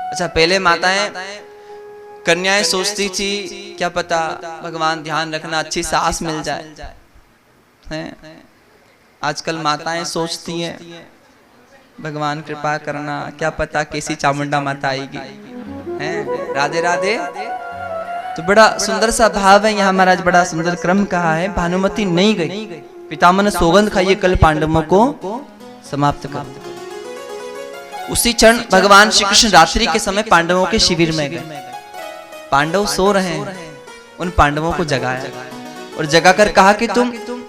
अच्छा, पहले माताएं कन्याएं सोचती थी क्या पता भगवान ध्यान रखना अच्छी सास मिल जाए हैं। आजकल माताएं सोचती हैं भगवान कृपा करना, क्या पता कैसी चामुंडा माता आएगी हैं। राधे राधे। तो बड़ा सुंदर सा भाव है यहाँ महाराज, बड़ा सुंदर क्रम कहा है। भानुमति नहीं गई, पितामह ने सौगंध खाई कल पांडवों को समाप्त कर। उसी क्षण भगवान श्री कृष्ण रात्रि के समय पांडवों के शिविर में गए। पांडव सो रहे हैं, उन पांडवों को जगाया और जगाकर कहा कि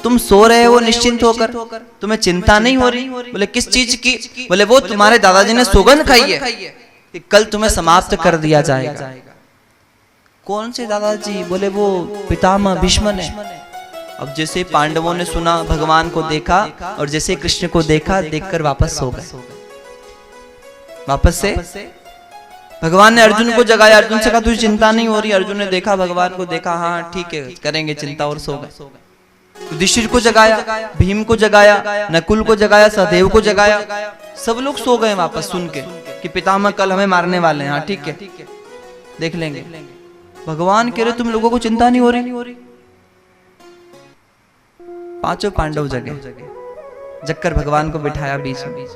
तुम सो रहे हो निश्चिंत होकर, तुम्हें चिंता नहीं हो रही? बोले किस चीज की? बोले वो तुम्हारे दादाजी ने सौगंध खाई है कि कल तुम्हें समाप्त कर दिया जाएगा। कौन से दादाजी? बोले वो पितामह भीष्म ने। अब जैसे पांडवों ने सुना, भगवान को देखा और जैसे कृष्ण को देखा, देखकर वापस सो गए। वापस से भगवान ने अर्जुन को जगाया, अर्जुन से कहा तुझे चिंता नहीं हो रही? अर्जुन ने देखा भगवान को, देखा हाँ ठीक है करेंगे चिंता, और सो गए। युधिष्ठिर को जगाया, भीम को जगाया, नकुल को जगाया, सहदेव को जगाया, सब लोग सो गए वापस सुन के कि पितामह कल हमें मारने वाले हैं। हाँ ठीक है देख लेंगे। भगवान कह रहे तुम लोगों को चिंता नहीं हो रही? पांचों पांडव जगे, जगकर भगवान को बिठाया बीच में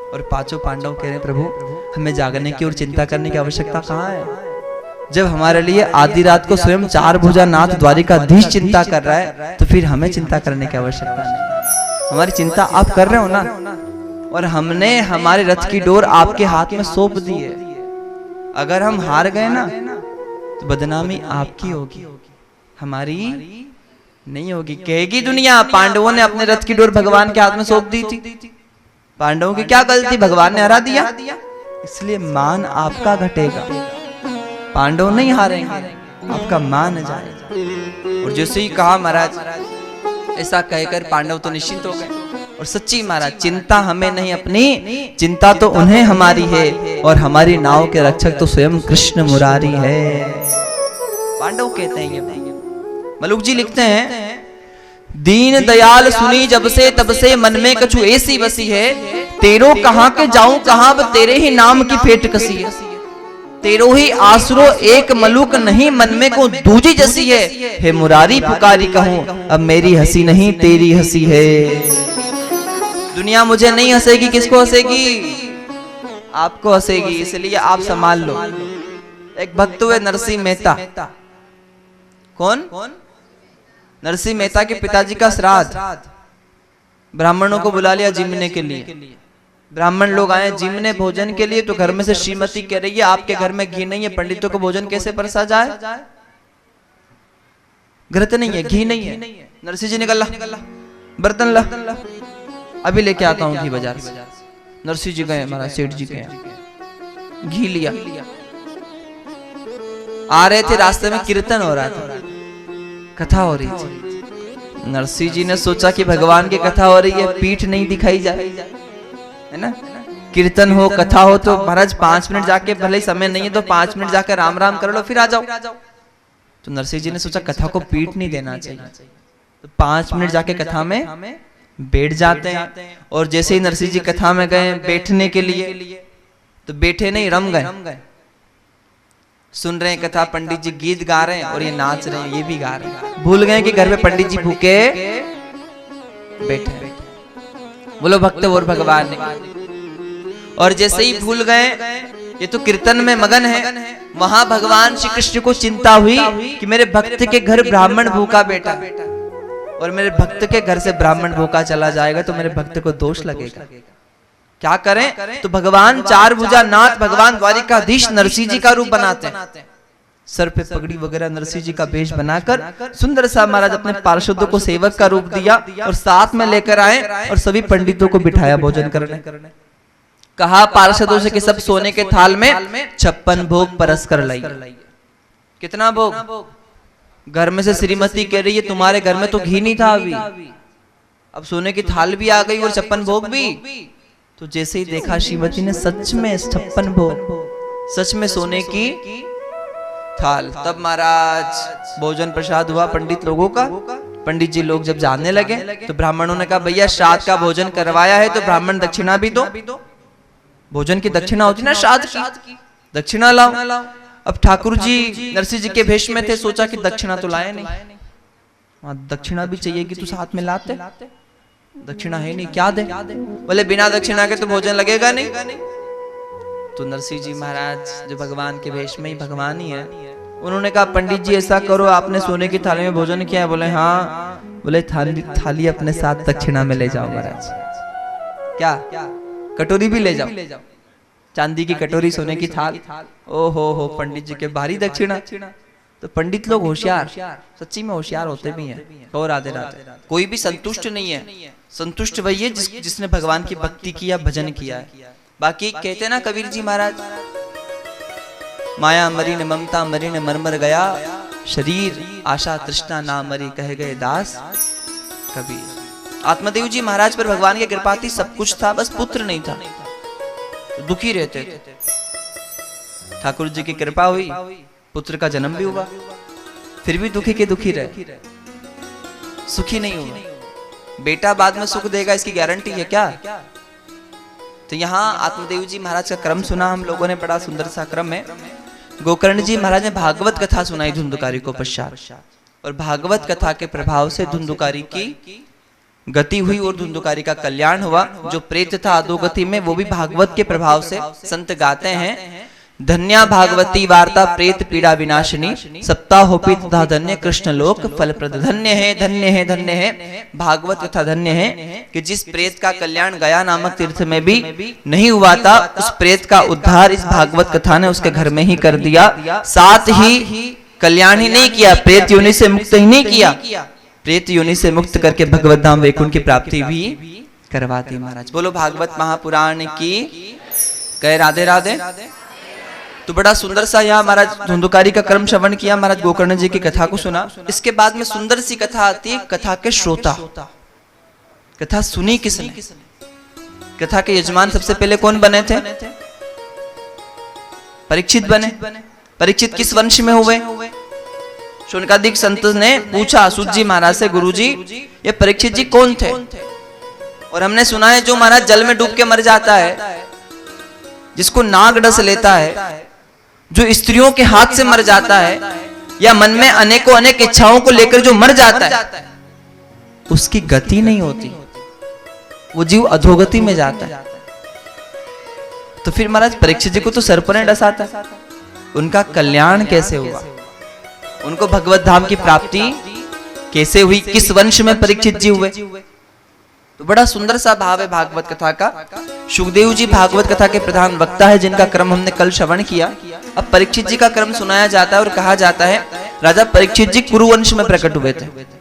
और पांचों पांडव कह रहे प्रभु हमें जागने की और चिंता करने की आवश्यकता कहाँ है? जब हमारे लिए आधी रात को स्वयं चार भुजा नाथ द्वारिकाधीश चिंता कर रहा है, तो फिर हमें चिंता करने की आवश्यकता नहीं। हमारी चिंता आप कर रहे हो ना, और हमने हमारे रथ की डोर आपके हाथ में सौंप दी है। अगर हम हार गए ना तो बदनामी आपकी होगी, हमारी नहीं होगी। कहेगी दुनिया पांडवों ने अपने रथ की डोर भगवान के हाथ में सौंप दी थी, पांडवों की क्या गलती, भगवान ने हरा दिया, इसलिए मान आपका घटेगा। पांडव नहीं हारेंगे, आपका मान जाएगा। और जैसे ही कहा महाराज, ऐसा कहकर पांडव तो निश्चिंत हो गए। और सच्ची महाराज चिंता हमें नहीं, अपनी चिंता तो उन्हें हमारी है, और हमारी नाव के रक्षक तो स्वयं कृष्ण मुरारी है। पांडव कहते हैं ये। मलुक जी लिखते हैं दीन दयाल सुनी जब से तब से मन में कछु ऐसी बसी है, तेरो कहां के जाऊं कहां, अब तेरे ही नाम की फेट कसी है। तेरो ही आसरो एक मलुक नहीं, मन में को दूजी जसी है, हे मुरारी पुकारी कहूं, अब मेरी हंसी नहीं तेरी हंसी है। दुनिया मुझे नहीं हंसेगी, किसको हंसेगी? आपको हंसेगी, इसलिए आप संभाल लो। एक भक्त हुए नरसिंह मेहता। कौन? नरसिंह मेहता के पिताजी का श्राद्ध, ब्राह्मणों को बुला लिया जिमने के लिए। ब्राह्मण लोग आए जिमने भोजन के लिए, तो घर में से श्रीमती कह रही है आपके घर में घी नहीं है, पंडितों को भोजन कैसे परसा जाए? घृत नहीं है, घी नहीं है। नरसिंह जी निकल ला, बर्तन ला, अभी लेके आता हूँ घी बाजार से। नरसिंह जी गए, महाराज सेठ जी गए, घी लिया। आ रहे थे, रास्ते में कीर्तन हो रहा था, कथा हो रही थी। नरसिंह जी ने सोचा कि भगवान की कथा हो रही है, पीठ नहीं दिखाई जाए, है ना? कीर्तन हो कथा हो तो महाराज 5 मिनट जाके, भले समय नहीं है तो 5 मिनट जाकर राम राम कर लो फिर आ जाओ। तो नरसिंह जी ने सोचा कथा को पीठ नहीं देना चाहिए, तो 5 मिनट जाके कथा में बैठ जाते हैं। और जैसे ही नरसिंह जी कथा में गए बैठने के लिए, तो बैठे नहीं, रम गए। सुन रहे हैं कथा, पंडित जी गीत गा रहे हैं और ये नाच रहे हैं, ये भी गा रहे हैं। भूल गए कि घर में पंडित जी भूखे बैठे। बोलो भक्त और भगवान ने। और जैसे ही भूल गए, ये तो कीर्तन में मगन है, वहां भगवान श्री कृष्ण को चिंता हुई कि मेरे भक्त के घर ब्राह्मण भूखा बैठा, और मेरे भक्त के घर से ब्राह्मण भूखा चला जाएगा तो मेरे भक्त को दोष लगेगा। क्या करें? तो भगवान चार भुजा नाथ, भगवान द्वारिकाधीश नरसिंह जी का रूप बनाते हैं। सर पे पगड़ी वगैरह नरसिंह जी का वेश बनाकर सुंदर सा महाराज अपने पार्षदों को सेवक का रूप दिया और साथ में लेकर आए और सभी पंडितों को बिठाया भोजन करने। कहा पार्षदों से कि सब सोने के थाल में 56 भोग परस कर लाई। कितना भोग? घर में से श्रीमती कह रही है तुम्हारे घर में तो घी नहीं था अभी, अब सोने की थाल भी आ गई और 56 भोग भी। तो जैसे ही देखा श्रीमती ने सच में 56 भोग, सच में सोने की थाल, तब महाराज भोजन प्रसाद हुआ पंडित लोगों का। पंडित जी लोग जब जानने लगे तो ब्राह्मणों ने कहा भैया श्राद्ध का भोजन करवाया है तो ब्राह्मण दक्षिणा भी दो। भोजन की दक्षिणा होती ना श्राद्ध की, दक्षिणा लाओ। अब ठाकुर जी नरसिंह जी के भेष में थे, सोचा कि दक्षिणा तो लाए नहीं, वहां दक्षिणा भी चाहिए कि तू साथ में लाते, दक्षिणा है नहीं, क्या दे? बोले बिना दक्षिणा के तो भोजन लगेगा नहीं। तो नरसिंह जी महाराज जो भगवान के भेष में ही भगवान ही है, उन्होंने कहा पंडित जी ऐसा करो, आपने सोने की थाली में भोजन किया है? बोले हाँ। बोले थाली अपने साथ दक्षिणा में ले जाओ महाराज। क्या? कटोरी भी ले जाओ, चांदी की कटोरी, सोने की थाल। ओ हो पंडित जी के भारी दक्षिणा। तो पंडित लोग होशियार, सच्ची में होशियार होते भी हैं। और राधे राधे, कोई भी संतुष्ट नहीं है, संतुष्ट वही है जिसने भगवान की भक्ति किया, भजन किया है। बाकी कहते ना कबीर जी महाराज, माया मरी ने ममता मरी ने मरमर गया शरीर, आशा तृष्णा ना मरी कह गए दास कबीर। आत्मदेव जी महाराज पर भगवान की कृपा थी, सब कुछ था, बस पुत्र नहीं था, दुखी रहते थे। ठाकुर जी की कृपा हुई, पुत्र का जन्म भी हुआ, फिर भी दुखी के दुखी रहे, सुखी नहीं हुआ। बेटा बाद में सुख देगा इसकी गारंटी है क्या? तो यहाँ आत्मदेव जी महाराज का क्रम सुना हम लोगों ने, बड़ा सुंदर सा क्रम है। गोकर्ण जी महाराज ने भागवत कथा सुनाई धुंधुकारी को पश्चात, और भागवत कथा के प्रभाव से धुंधुकारी की गति हुई और धुंधुकारी का कल्याण हुआ। जो प्रेत था अधोगति में, वो भी भागवत के प्रभाव से, संत गाते हैं धन्या भागवती वार्ता प्रेत पीड़ा विनाशिनी, सप्ताहोपि तथा धन्य कृष्ण लोक फलप्रद। धन्य है धन्य है धन्य है भागवत कथा, धन्य है कि जिस प्रेत का कल्याण गया नामक तीर्थ में भी नहीं हुआ था, उस प्रेत का उद्धार इस भागवत कथा ने उसके घर में ही कर दिया। साथ ही कल्याण ही नहीं किया, प्रेत योनि से मुक्त ही नहीं किया, प्रेत योनि से मुक्त करके भगवत धाम वैकुंठ की प्राप्ति भी करवा दी महाराज। बोलो भागवत महापुराण की, कहे राधे राधे। तो बड़ा सुंदर सा यहाँ महाराज धुंधुकारी का कर्म श्रवण किया, महाराज गोकर्ण जी की कथा को सुना। इसके बाद में सुंदर सी कथा आती है, कथा के श्रोता। कथा सुनी किसने? कथा के यजमान सबसे पहले कौन बने थे? परीक्षित बने। परीक्षित किस वंश में हुए? शौनकादिक संत ने पूछा सूत जी महाराज से, गुरु जी ये परीक्षित जी कौन थे? और हमने सुना है जो महाराज जल में डूब के मर जाता है, जिसको नाग डस लेता है, जो स्त्रियों के हाथ से मर जाता है, या मन में अनेकों अनेक इच्छाओं को लेकर जो मर जाता है, उसकी गति नहीं होती, वो जीव अधोगति में जाता है। तो फिर महाराज परीक्षित जी को तो सर्प ने डसा था, उनका कल्याण कैसे हुआ? उनको भगवत धाम की प्राप्ति कैसे हुई? किस वंश में परीक्षित जी हुए? तो बड़ा सुंदर सा भाव है भागवत कथा का। सुखदेव जी भागवत कथा के प्रधान वक्ता है, जिनका क्रम हमने कल श्रवण किया। अब परीक्षित जी का क्रम सुनाया जाता है और कहा जाता है राजा परीक्षित जी कुरुवंश में प्रकट हुए थे।